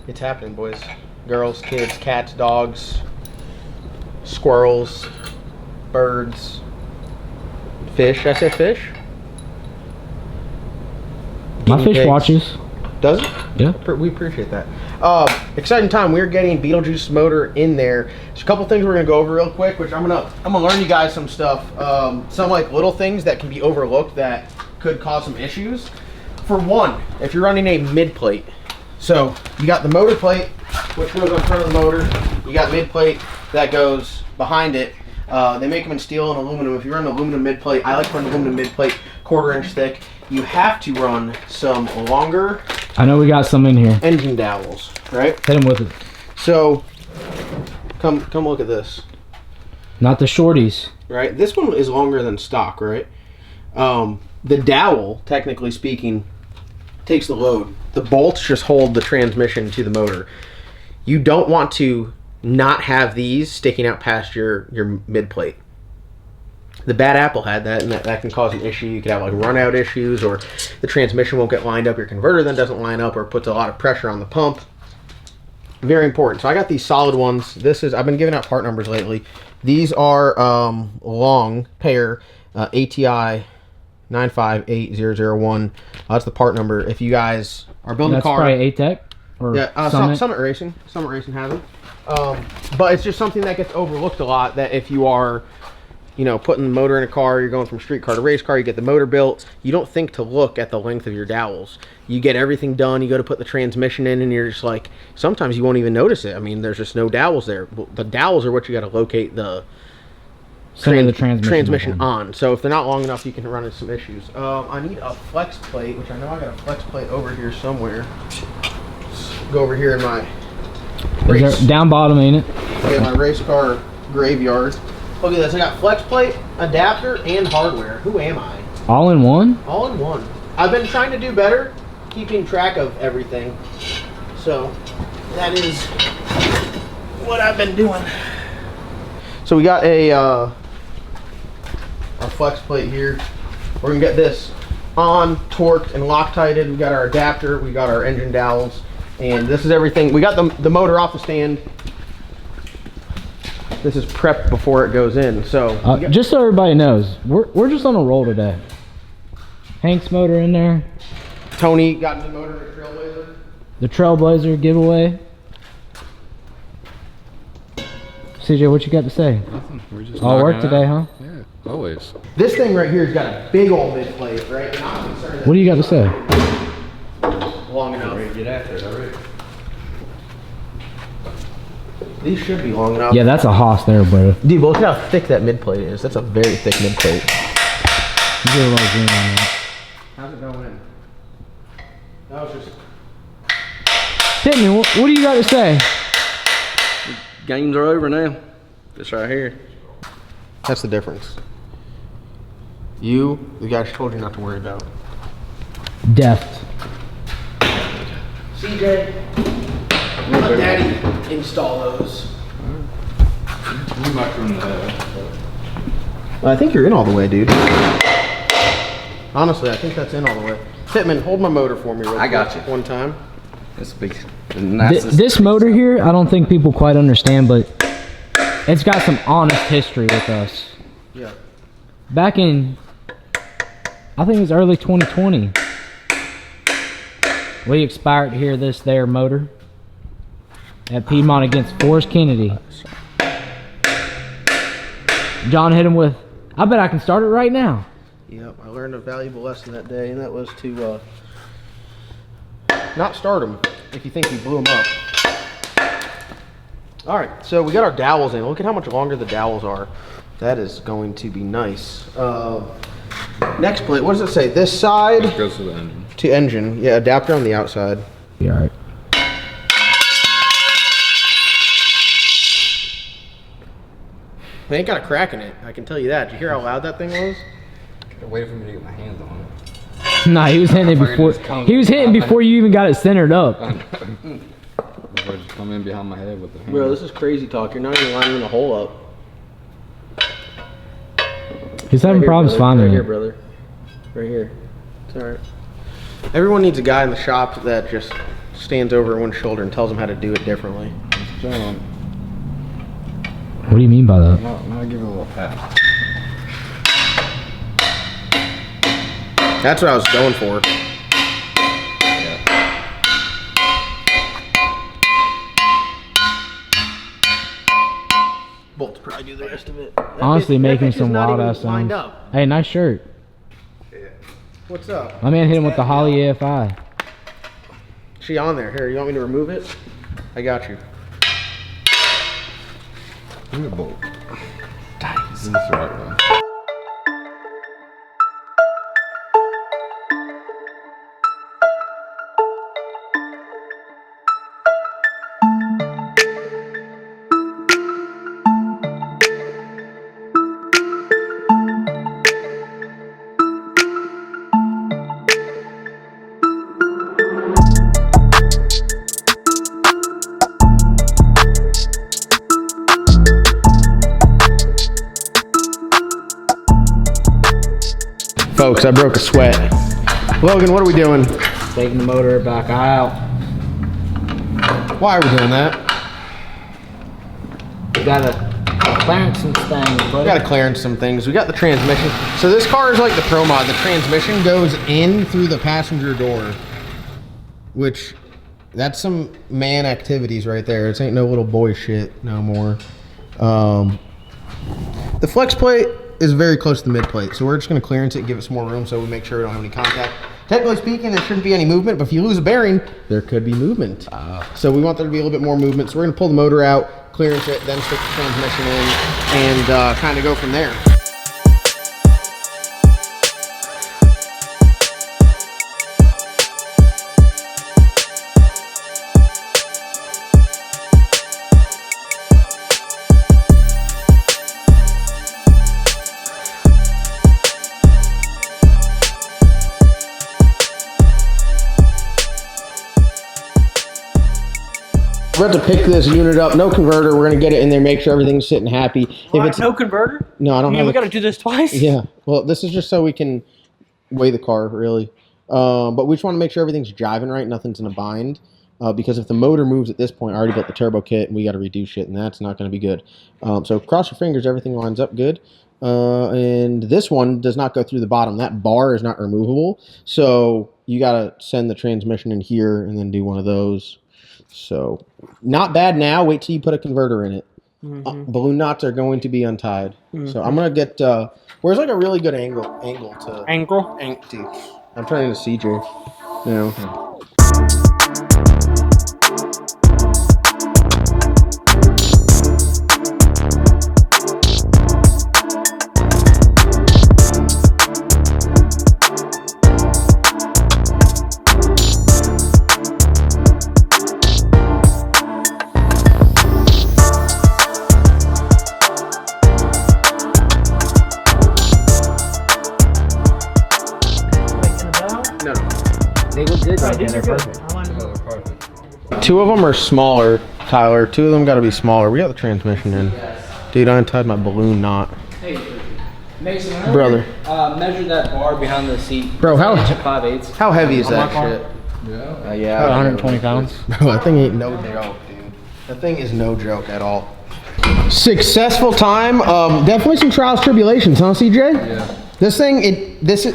It's happening, boys, girls, kids, cats, dogs, squirrels, birds, fish. I said fish. My fish watches. Does it? Yeah. We appreciate that. Exciting time. We're getting Beetlejuice motor in there. There's a couple things we're gonna go over real quick, which I'm gonna learn you guys some stuff. Some like little things that can be overlooked that could cause some issues. For one, if you're running a mid plate. So you got the motor plate, which goes on front of the motor. You got mid plate that goes behind it. They make them in steel and aluminum. If you run an aluminum mid plate, I like to run an aluminum mid plate, 1/4 inch thick. You have to run some longer. I know we got some in here. Engine dowels, right? Hit them with it. So come look at this. Not the shorties. Right? This one is longer than stock, right? The dowel, technically speaking, takes the load. The bolts just hold the transmission to the motor. You don't want to not have these sticking out past your mid plate. The bad apple had that, and that can cause an issue. You could have like run out issues, or the transmission won't get lined up, your converter then doesn't line up, or puts a lot of pressure on the pump. Very important. So I got these solid ones. I've been giving out part numbers lately. These are long pair ATI 958001. That's the part number. If you guys are building a car, that's probably ATEC or yeah, Summit Racing. Summit Racing has them. But it's just something that gets overlooked a lot. That if you are, putting the motor in a car, you're going from street car to race car, you get the motor built. You don't think to look at the length of your dowels. You get everything done. You go to put the transmission in, and you're just like, sometimes you won't even notice it. I mean, there's just no dowels there. The dowels are what you got to locate the transmission on. So if they're not long enough, you can run into some issues. I need a flex plate, which I know I got a flex plate over here somewhere. Let's go over here in my race, down bottom, ain't it? Yeah, my race car graveyard. Look at this. I got flex plate, adapter, and hardware. Who am I? All in one? All in one. I've been trying to do better, keeping track of everything. So that is what I've been doing. So we got our flex plate here. We're gonna get this on, torqued, and Loctited. We got our adapter, we got our engine dowels, and this is everything. We got the motor off the stand. This is prepped before it goes in. So just so everybody knows, we're just on a roll today. Hank's motor in there. Tony got the motor in the Trailblazer. The Trailblazer giveaway. CJ, what you got to say? Nothing. We're just all work today, huh? Yeah, always. This thing right here has got a big old mid plate, right? And I'm concerned that what do you got to say? Long enough. Ready to get after it already. These should be long enough. Yeah, that's a hoss there, bro. Dude, look at how thick that mid plate is. That's a very thick mid plate. You get a little zoom on that. How's it going in? That was just... Hit me. What do you got to say? Games are over now. This right here. That's the difference. The guy told you not to worry about. Deft. CJ, let Daddy install those. We might run that. I think you're in all the way, dude. Honestly, I think that's in all the way. Pittman, hold my motor for me real quick. I got you. One time. It's big. This motor here, I don't think people quite understand, but it's got some honest history with us. Yeah. Back in, I think it was early 2020, we expired here this there motor at Piedmont against Forrest Kennedy. John hit him with, I bet I can start it right now. Yep, I learned a valuable lesson that day, and that was to not start them if you think you blew them up. All right, so we got our dowels in. Look at how much longer the dowels are. That is going to be nice. Next plate, what does it say? This side It goes to the engine. to engine. Yeah, adapter on the outside. Be alright. They ain't got a crack in it. I can tell you that. Did you hear how loud that thing was? Wait for me to get my hands on it. Nah, he was hitting it before. He was hitting before you even got it centered up. Before I just come in behind my head with the hand. Bro, this is crazy talk. You're not even lining the hole up. He's having problems brother. finding Right here, it. brother. Right here. It's alright. Everyone needs a guy in the shop that just stands over one shoulder and tells them how to do it differently. What do you mean by that? Now give it a little pat. That's what I was going for. Bolts probably do the rest of it. Honestly, That making bitch is some not wild even ass lined sounds. up. Hey, nice shirt. What's up? My man hit him with the Holly AFI. She on there. Here, you want me to remove it? I got you. Give me a bolt. This is the right one. Folks, I broke a sweat. Logan, what are we doing? Taking the motor back out. Why are we doing that? We gotta clearance some things, We gotta clearance some things. We got the transmission. So this car is like the Pro Mod. The transmission goes in through the passenger door, which that's some man activities right there. It ain't no little boy shit no more. The flex plate is very close to the mid plate, so we're just going to clearance it and give it some more room so we make sure we don't have any contact. Technically speaking, there shouldn't be any movement, but if you lose a bearing, there could be movement. So we want there to be a little bit more movement, so we're going to pull the motor out, clearance it, then stick the transmission in, and kind of go from there. We're about to pick this unit up. No converter. We're gonna get it in there, make sure everything's sitting happy. If it's no converter? no, I don't have. We got to do this twice? Yeah. Well, this is just so we can weigh the car, really. But we just want to make sure everything's jiving right, nothing's in a bind. Because if the motor moves at this point, I already built the turbo kit, and we got to redo shit, and that's not going to be good. So cross your fingers, everything lines up good. And this one does not go through the bottom. That bar is not removable. So you got to send the transmission in here and then do one of those. So not bad now. Wait till you put a converter in it. Balloon knots are going to be untied. So I'm going to get, where's like a really good angle to... Angle? Dude, I'm trying to CJ now. They look good right there. They're perfect. Two of them are smaller, Tyler. Two of them got to be smaller. We got the transmission in. Dude, I untied my balloon knot. Hey, Mason, Brother. Measure that bar behind the seat. Bro, how 5/8. how heavy is On that my car? shit? Yeah. 120 pounds. Bro, that thing ain't no joke, dude. That thing is no joke at all. Successful time. Definitely some trials, tribulations, huh, CJ? Yeah. This thing,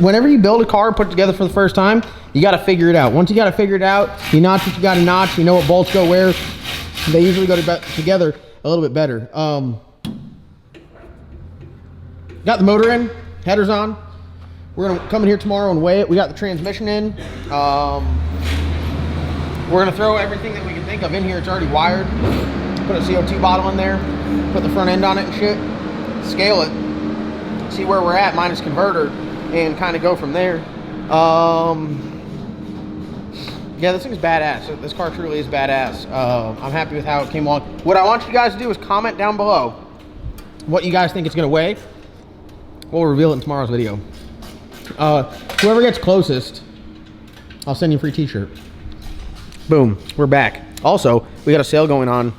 whenever you build a car, put it together for the first time, you got to figure it out. Once you got to figure it out, you notch what you got to notch. You know what bolts go where. They usually go together a little bit better. Got the motor in, headers on. We're gonna come in here tomorrow and weigh it. We got the transmission in. We're gonna throw everything that we can think of in here. It's already wired. Put a CO2 bottle in there. Put the front end on it and shit. Scale it. See where we're at minus converter. and kind of go from there. Yeah, this thing's badass. This car truly is badass. I'm happy with how it came along. What I want you guys to do is comment down below what you guys think it's gonna weigh. We'll reveal it in tomorrow's video. Whoever gets closest, I'll send you a free t-shirt. Boom, we're back. Also, we got a sale going on.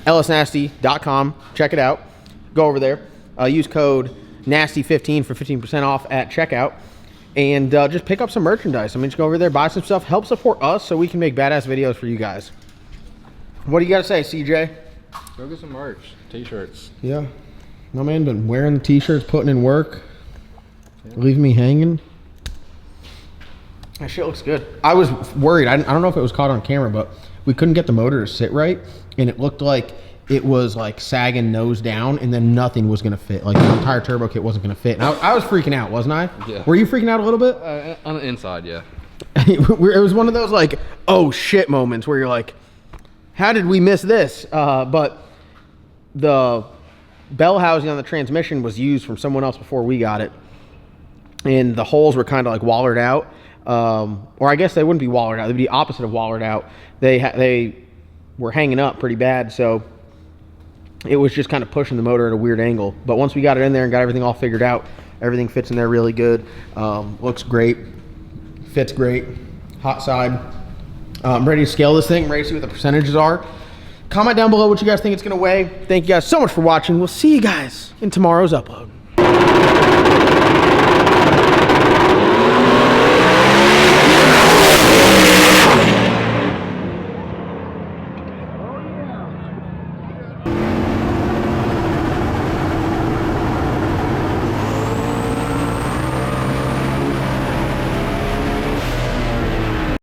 lsnasty.com. Check it out. Go over there. Use code NASTY15 for 15% off at checkout. And just pick up some merchandise. I mean, just go over there, buy some stuff, help support us so we can make badass videos for you guys. What do you got to say, CJ? Go get some merch, t-shirts. Yeah. My man been wearing the t-shirts, putting in work, leaving me hanging. That shit looks good. I was worried. I don't know if it was caught on camera, but we couldn't get the motor to sit right, and it looked like it was like sagging nose down, and then nothing was gonna fit. Like the entire turbo kit wasn't gonna fit. And I was freaking out, wasn't I? Yeah. Were you freaking out a little bit? On the inside, yeah. It was one of those like, oh shit moments where you're like, how did we miss this? But the bell housing on the transmission was used from someone else before we got it, and the holes were kind of like wallered out. Or I guess they wouldn't be wallered out. They'd be opposite of wallered out. They were hanging up pretty bad, so it was just kind of pushing the motor at a weird angle. But once we got it in there and got everything all figured out, everything fits in there really good. Looks great. Fits great. Hot side. I'm ready to scale this thing. I'm ready to see what the percentages are. Comment down below what you guys think it's going to weigh. Thank you guys so much for watching. We'll see you guys in tomorrow's upload.